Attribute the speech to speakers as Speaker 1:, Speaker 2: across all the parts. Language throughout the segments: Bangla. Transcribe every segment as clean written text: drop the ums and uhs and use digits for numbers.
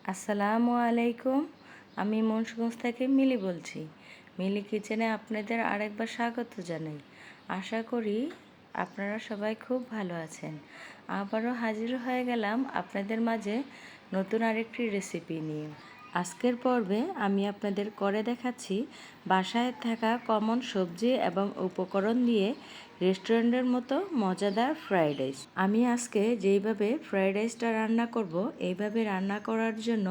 Speaker 1: আসসালামু আলাইকুম। আমি মুন্সিগঞ্জ থেকে মিলি বলছি। মিলি কিচেনে আপনাদের আরেকবার স্বাগত জানাই। আশা করি আপনারা সবাই খুব ভালো আছেন। আবারও হাজির হয়ে গেলাম আপনাদের মাঝে নতুন আরেকটি রেসিপি নিয়ে। আজকের পর্বে আমি আপনাদের করে দেখাচ্ছি বাসায় থাকা কমন সবজি এবং উপকরণ দিয়ে রেস্টুরেন্টের মতো মজাদার ফ্রাইড রাইস। আমি আজকে যেইভাবে ফ্রাইড রাইসটা রান্না করব, এইভাবে রান্না করার জন্য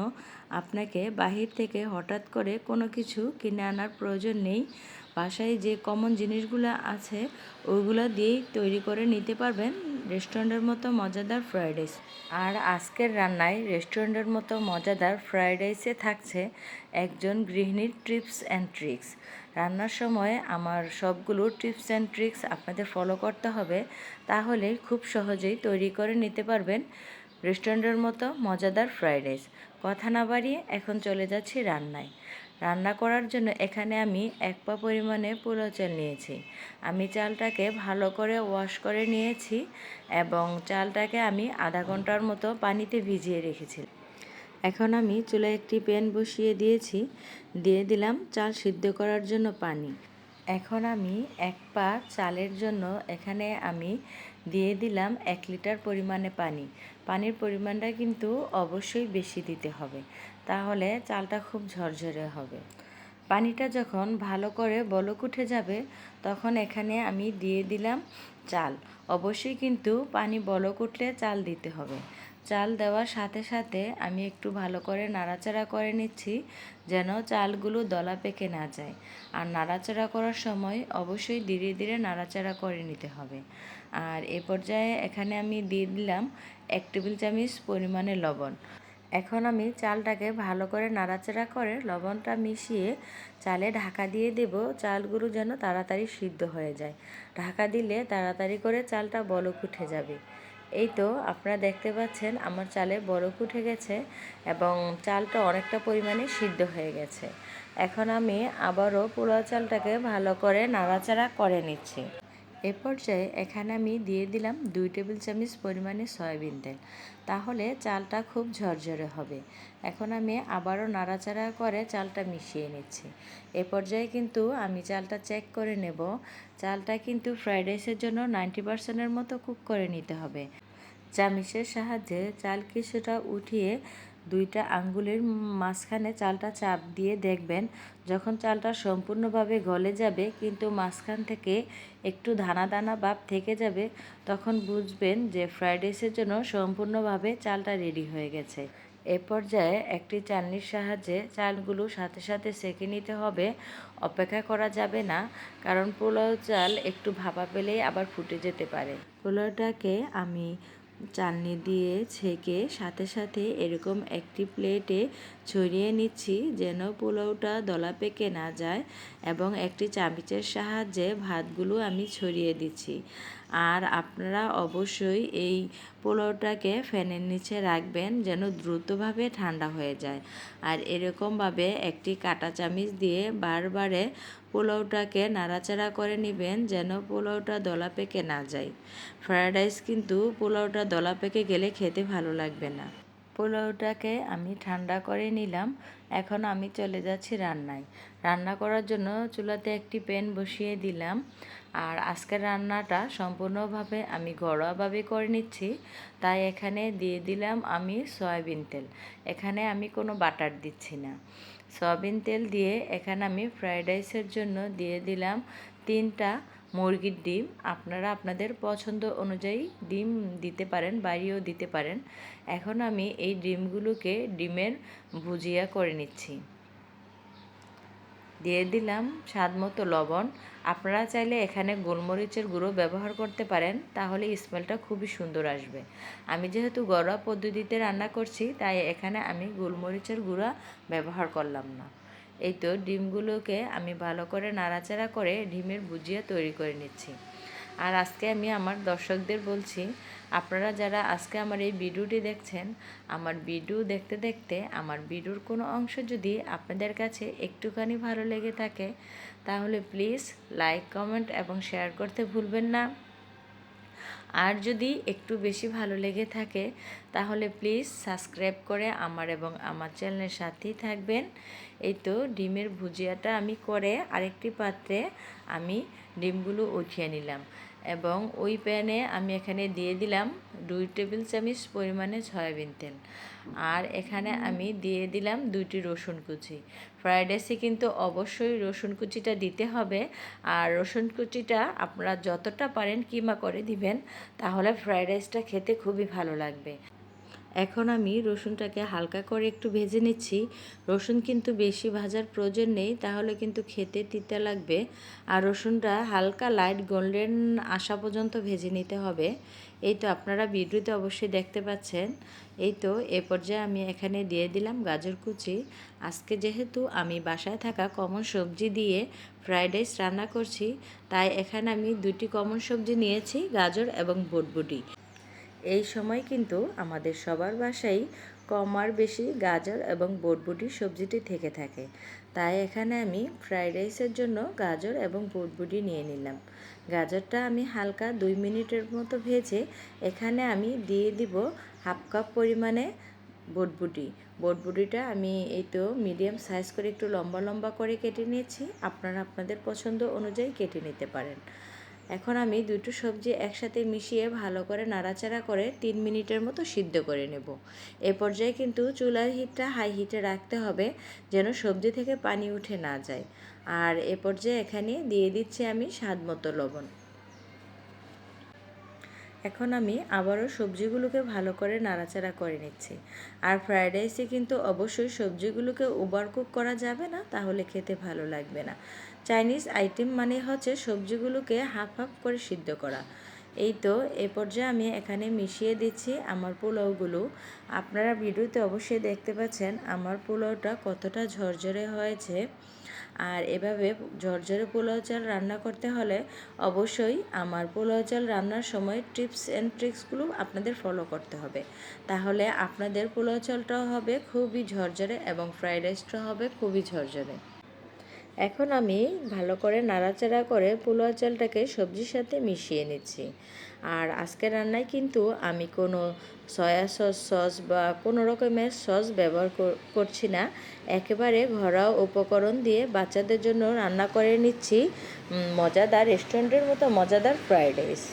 Speaker 1: আপনাকে বাহির থেকে হঠাৎ করে কোনো কিছু কিনে আনার প্রয়োজন নেই। বাসায় যে কমন জিনিসগুলো আছে ওইগুলো দিয়েই তৈরি করে নিতে পারবেন রেস্টুরেন্টের মতো মজাদার ফ্রাইড রাইস। আর আজকের রান্নায় রেস্টুরেন্টের মতো মজাদার ফ্রাইড রাইসে থাকছে একজন গৃহিণীর টিপস অ্যান্ড ট্রিক্স। রান্নার সময় আমার সবগুলো টিপস অ্যান্ড ট্রিক্স আপনাদের ফলো করতে হবে, তাহলে খুব সহজেই তৈরি করে নিতে পারবেন রেস্টুরেন্টের মতো মজাদার ফ্রাইড রাইস। কথা না বাড়িয়ে এখন চলে যাচ্ছি রান্নায়। রান্না করার জন্য এখানে আমি 1 পা পরিমাণে পোলাও চাল নিয়েছি। আমি চালটাকে ভালো করে ওয়াশ করে নিয়েছি এবং চালটাকে আমি আধা ঘন্টার মতো পানিতে ভিজিয়ে রেখেছি। এখন আমি চুলায় একটি প্যান বসিয়ে দিয়েছি, দিয়ে দিলাম চাল সিদ্ধ করার জন্য পানি। এখন আমি 1 পা চালের জন্য এখানে আমি দিয়ে দিলাম 1 লিটার পরিমাণে পানি। পানির পরিমাণটা কিন্তু অবশ্যই বেশি দিতে হবে, তাহলে চালটা খুব ঝরঝরে হবে। পানিটা যখন ভালো করে বলক উঠে যাবে তখন এখানে আমি দিয়ে দিলাম চাল। অবশ্যই কিন্তু পানি বলক উঠলে চাল দিতে হবে। চাল দেওয়ার সাথে সাথে আমি একটু ভালো করে নাড়াচাড়া করে নিচ্ছি, যেন চালগুলো দলা পেকে না যায়। আর নাড়াচাড়া করার সময় অবশ্যই ধীরে ধীরে নাড়াচাড়া করে নিতে হবে। আর এ পর্যায়ে এখানে আমি দিয়ে দিলাম 1 টেবিল চামচ পরিমাণে লবণ। এখন আমি চালটাকে ভালো করে নাড়াচাড়া করে লবণটা মিশিয়ে চালে ঢাকা দিয়ে দেব, চালগুলো যেন তাড়াতাড়ি সিদ্ধ হয়ে যায়। ঢাকা দিলে তাড়াতাড়ি করে চালটা বলক উঠে যাবে। এই তো আপনারা দেখতে পাচ্ছেন আমার চালে বলক উঠে গেছে এবং চালটা অনেকটা পরিমাণে সিদ্ধ হয়ে গেছে। এখন আমি আবারও পোলাও চালটাকে ভালো করে নাড়াচাড়া করে নিচ্ছি। এ পর্যায়ে এখানে আমি দিয়ে দিলাম 2 টেবিল চামচ পরিমাণে সয়াবিন তেল, তাহলে চালটা খুব ঝরঝরে হবে। এখন আমি আবারও নাড়াচাড়া করে চালটা মিশিয়ে নিচ্ছি। এ পর্যায়ে কিন্তু আমি চালটা চেক করে নেব। চালটা কিন্তু ফ্রাইড রাইসের জন্য 90% মতো কুক করে নিতে হবে। চামিচের সাহায্যে চাল কিছুটা উঠিয়ে 2টা আঙ্গুলের মাঝখানে চালটা চাপ দিয়ে দেখবেন, যখন চালটা সম্পূর্ণভাবে গলে যাবে কিন্তু মাঝখান থেকে একটু দানা দানা ভাব থেকে যাবে, তখন বুঝবেন যে ফ্রাইড রাইসের জন্য সম্পূর্ণভাবে চালটা রেডি হয়ে গেছে। এ পর্যায়ে একটি চালনির সাহায্যে চালগুলো সাথে সাথে সেঁকে নিতে হবে, অপেক্ষা করা যাবে না, কারণ পোলাও চাল একটু ভাপা পেলেই আবার ফুটে যেতে পারে। পোলাওটাকে আমি চালনি দিয়ে ছেঁকে সাথে সাথে এরকম একটি প্লেটে ছড়িয়ে নিচ্ছি, যেন পোলাওটা দলা পেকে না যায়, এবং একটি চামচের সাহায্যে ভাতগুলো আমি ছড়িয়ে দিচ্ছি। আর আপনারা অবশ্যই এই পোলাওটাকে ফ্যানের নিচে রাখবেন যেন দ্রুতভাবে ঠান্ডা হয়ে যায়। আর এরকমভাবে একটি কাঁটা চামচ দিয়ে বারবারে পোলাওটাকে নাড়াচাড়া করে নেবেন যেন পোলাওটা দলা পেকে না যায়। ফ্রায়েড রাইস কিন্তু পোলাওটা দলা পেকে গেলে খেতে ভালো লাগবে না। পোলাওটাকে আমি ঠান্ডা করে নিলাম। এখন আমি চলে যাচ্ছি রান্নায়। রান্না করার জন্য চুলাতে একটি প্যান বসিয়ে দিলাম। আর আজকের রান্নাটা সম্পূর্ণভাবে আমি ঘরোয়াভাবে করে নিচ্ছি, তাই এখানে দিয়ে দিলাম আমি সয়াবিন তেল। এখানে আমি কোনো বাটার দিচ্ছি না। সয়াবিন তেল দিয়ে এখানে আমি ফ্রায়েড রাইসের জন্য দিয়ে দিলাম 3টা মুরগির ডিম। আপনারা আপনাদের পছন্দ অনুযায়ী ডিম দিতে পারেন, বাড়িয়েও দিতে পারেন। এখন আমি এই ডিমগুলোকে ডিমের ভুজিয়া করে নিচ্ছি। দিয়ে দিলাম স্বাদমতো লবণ। আপনারা চাইলে এখানে গোলমরিচের গুঁড়ো ব্যবহার করতে পারেন, তাহলে স্মেলটা খুবই সুন্দর আসবে। আমি যেহেতু ঘরোয়া পদ্ধতিতে রান্না করছি, তাই এখানে আমি গোলমরিচের গুঁড়া ব্যবহার করলাম না। এই তো ডিমগুলোকে আমি ভালো করে নাড়াচাড়া করে ডিমের ভুজিয়া তৈরি করে নিচ্ছি। আর আজকে আমি আমার দর্শকদের বলছি, আপনারা যারা আজকে আমার এই ভিডিওটি দেখছেন, আমার ভিডিও দেখতে দেখতে আমার ভিডিওর কোনো অংশ যদি আপনাদের কাছে একটুখানি ভালো লেগে থাকে, তাহলে প্লিজ লাইক, কমেন্ট এবং শেয়ার করতে ভুলবেন না। আর যদি একটু বেশি ভালো লেগে থাকে তাহলে প্লিজ সাবস্ক্রাইব করে আমার এবং আমার চ্যানেলের সাথেই থাকবেন। এই তো ডিমের ভুজিয়াটা আমি করে আরেকটি পাত্রে আমি ডিমগুলো উঠিয়ে নিলাম এবং ওই প্যানে আমি এখানে দিয়ে দিলাম 2 টেবিল চামচ পরিমাণে সয়াবিন তেল। আর এখানে আমি দিয়ে দিলাম 2টি রসুন কুচি। ফ্রায়েড রাইসে কিন্তু অবশ্যই রসুন কুচিটা দিতে হবে, আর রসুন কুচিটা আপনারা যতটা পারেন কিমা করে দিবেন, তাহলে ফ্রায়েড রাইসটা খেতে খুবই ভালো লাগবে। এখন আমি রসুনটাকে হালকা করে একটু ভেজে নিচ্ছি। রসুন কিন্তু বেশি ভাজার প্রয়োজন নেই, তাহলে কিন্তু খেতে তিতা লাগবে। আর রসুনটা হালকা লাইট গোল্ডেন আসা পর্যন্ত ভেজে নিতে হবে। এই তো আপনারা ভিডিওতে অবশ্যই দেখতে পাচ্ছেন। এই তো এ পর্যায়ে আমি এখানে দিয়ে দিলাম গাজর কুচি। আজকে যেহেতু আমি বাসায় থাকা কমন সবজি দিয়ে ফ্রায়েড রাইস রান্না করছি, তাই এখানে আমি 2টি কমন সবজি নিয়েছি, গাজর এবং বটবটি। এই সময় কিন্তু আমাদের সবার বাসায় কম আর বেশি গাজর এবং বটবটি সবজিটি থেকে থাকে, তাই এখানে আমি ফ্রায়েড রাইসের জন্য গাজর এবং বটবটি নিয়ে নিলাম। গাজরটা আমি হালকা 2 মিনিটের মতো ভেজে এখানে আমি দিয়ে দিব 1/2 কাপ পরিমাণে বটবটি। বটবটিটা আমি এই তো মিডিয়াম সাইজ করে একটু লম্বা লম্বা করে কেটে নিয়েছি, আপনারা আপনাদের পছন্দ অনুযায়ী কেটে নিতে পারেন। এখন আমি দুটো সবজি একসাথে মিশিয়ে ভালো করে নাড়াচাড়া করে 3 মিনিটের মতো সিদ্ধ করে নেব। এ পর্যায়ে কিন্তু চুলার হিটটা হাই হিটে রাখতে হবে, যেন সবজি থেকে পানি উঠে না যায়। আর এ পর্যায়ে এখানে দিয়ে দিচ্ছি আমি স্বাদ মতো লবণ। এখন আমি আবারও সবজিগুলোকে ভালো করে নাড়াচাড়া করে নিচ্ছি। আর ফ্রায়েড রাইসে কিন্তু অবশ্যই সবজিগুলোকে ওভারকুক করা যাবে না, তাহলে খেতে ভালো লাগবে না। চাইনিজ আইটেম মানে হচ্ছে সবজিগুলোকে হাফ হাফ করে সিদ্ধ করা। এই তো এ পর্যায়ে আমি এখানে মিশিয়ে দিচ্ছি আমার পোলাওগুলো। আপনারা ভিডিওতে অবশ্যই দেখতে পাচ্ছেন আমার পোলাওটা কতটা ঝরঝরে হয়েছে। আর এভাবে ঝরঝরে পোলাও চাল রান্না করতে হলে অবশ্যই আমার পোলাও চাল রান্নার সময় টিপস অ্যান্ড ট্রিক্সগুলো আপনাদের ফলো করতে হবে, তাহলে আপনাদের পোলাও চালটাও হবে খুবই ঝরঝরে এবং ফ্রায়েড রাইসটাও হবে খুবই ঝরঝরে। এখন আমি ভালো করে নাড়াচাড়া করে পোলাও চালটাকে সবজির সাথে মিশিয়ে নিচ্ছি। আর আজকের রান্নায় কিন্তু আমি কোনো সয়া সস বা কোনো রকমের সস ব্যবহার করছি না, একেবারে ঘরোয়া উপকরণ দিয়ে বাচ্চাদের জন্য রান্না করে নিচ্ছি মজাদার রেস্টুরেন্টের মতো মজাদার ফ্রায়েড রাইস।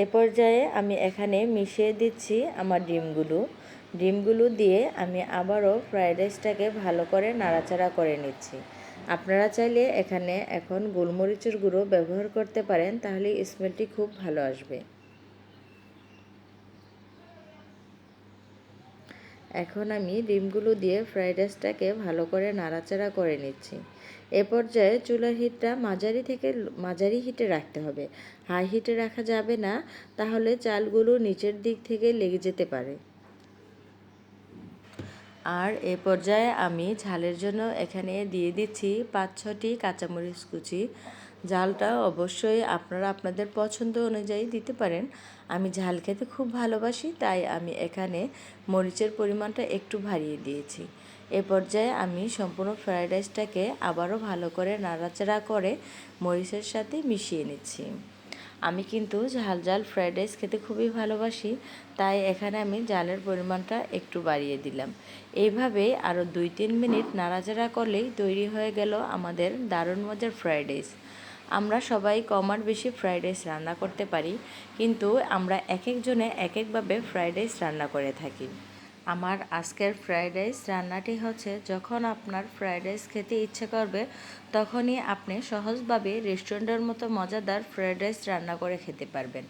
Speaker 1: এ পর্যায়ে আমি এখানে মিশিয়ে দিচ্ছি আমার ডিমগুলো দিয়ে আমি আবারও ফ্রায়েড রাইসটাকে ভালো করে নাড়াচাড়া করে নিচ্ছি। আপনারা চাইলে এখানে এখন গোলমরিচের গুঁড়ো ব্যবহার করতে পারেন, তাহলে স্মেলটি খুব ভালো আসবে। এখন আমি ডিমগুলো দিয়ে ফ্রায়েড রাইসটাকে ভালো করে নাড়াচাড়া করে নিচ্ছি। এ পর্যায়ে চুলার হিটটা মাঝারি হিটে রাখতে হবে, হাই হিটে রাখা যাবে না, তাহলে চালগুলো নিচের দিক থেকে লেগে যেতে পারে। আর এ পর্যায়ে আমি ঝালের জন্য এখানে দিয়ে দিচ্ছি 5-6টি কাঁচামরিচ কুচি। ঝালটা অবশ্যই আপনারা আপনাদের পছন্দ অনুযায়ী দিতে পারেন। আমি ঝাল খেতে খুব ভালোবাসি, তাই আমি এখানে মরিচের পরিমাণটা একটু বাড়িয়ে দিয়েছি। এ পর্যায়ে আমি সম্পূর্ণ ফ্রায়েড রাইসটাকে আবারও ভালো করে নাড়াচাড়া করে মরিচের সাথে মিশিয়ে নিচ্ছি। আমি কিন্তু ঝাল ফ্রায়েড রাইস খেতে খুবই ভালোবাসি, তাই এখানে আমি ঝালের পরিমাণটা একটু বাড়িয়ে দিলাম। এইভাবে আরও 2-3 মিনিট নাড়াচাড়া করলেই তৈরি হয়ে গেল আমাদের দারুণ মজার ফ্রায়েড রাইস। আমরা সবাই কম আর বেশি ফ্রায়েড রাইস রান্না করতে পারি, কিন্তু আমরা এক একজনে এক একভাবে ফ্রায়েড রাইস রান্না করে থাকি। আমার আজকের ফ্রায়েড রাইস রান্নাটি হচ্ছে, যখন আপনার ফ্রায়েড রাইস খেতে ইচ্ছে করবে তখনই আপনি সহজভাবে রেস্টুরেন্টের মতো মজাদার ফ্রায়েড রাইস রান্না করে খেতে পারবেন।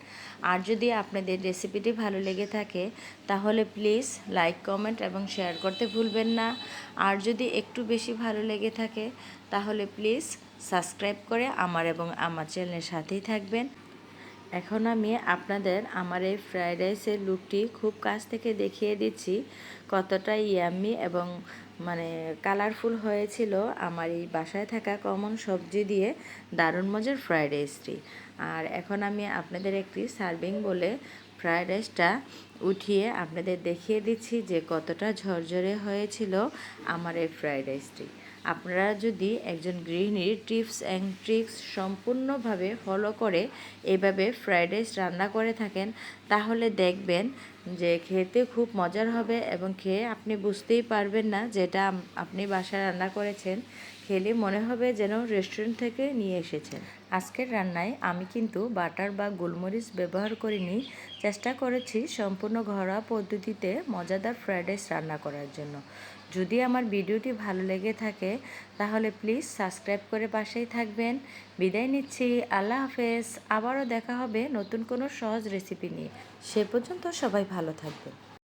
Speaker 1: আর যদি আপনাদের রেসিপিটি ভালো লেগে থাকে তাহলে প্লিজ লাইক, কমেন্ট এবং শেয়ার করতে ভুলবেন না। আর যদি একটু বেশি ভালো লেগে থাকে তাহলে প্লিজ সাবস্ক্রাইব করে আমার এবং আমার চ্যানেলের সাথেই থাকবেন। এখন আমি আপনাদের আমার এই ফ্রায়েড রাইসের লুকটি খুব কাছ থেকে দেখিয়ে দিচ্ছি, কতটা ইয়াম্মি এবং কালারফুল হয়েছিল আমার এই বাসায় থাকা কমন সবজি দিয়ে দারুণ মজার ফ্রায়েড রাইসটি। আর এখন আমি আপনাদের একটি সার্ভিং বলে ফ্রায়েড রাইসটা উঠিয়ে আপনাদের দেখিয়ে দিচ্ছি যে কতটা ঝরঝরে হয়েছিল আমার এই ফ্রায়েড রাইসটি। আপনারা যদি একজন গৃহিণীর টিপস অ্যান্ড ট্রিক্স সম্পূর্ণভাবে ফলো করে এভাবে ফ্রাইড রাইস রান্না করে থাকেন, তাহলে দেখবেন যে খেতে খুব মজার হবে এবং খেয়ে আপনি বুঝতেই পারবেন না যেটা আপনি বাসায় রান্না করেছেন। খেলে মনে হবে যেন রেস্টুরেন্ট থেকে নিয়ে এসেছেন। আজকের রান্নায় আমি কিন্তু বাটার বা গোলমরিচ ব্যবহার করিনি। চেষ্টা করেছি সম্পূর্ণ ঘরোয়া পদ্ধতিতে মজাদার ফ্রাইড রাইস রান্না করার জন্য। যদি আমার ভিডিওটি ভালো লেগে থাকে তাহলে প্লিজ সাবস্ক্রাইব করে পাশেই থাকবেন। বিদায় নিচ্ছি, আল্লাহ হাফেজ। আবারও দেখা হবে নতুন কোনো সহজ রেসিপি নিয়ে। সে পর্যন্ত সবাই ভালো থাকবেন।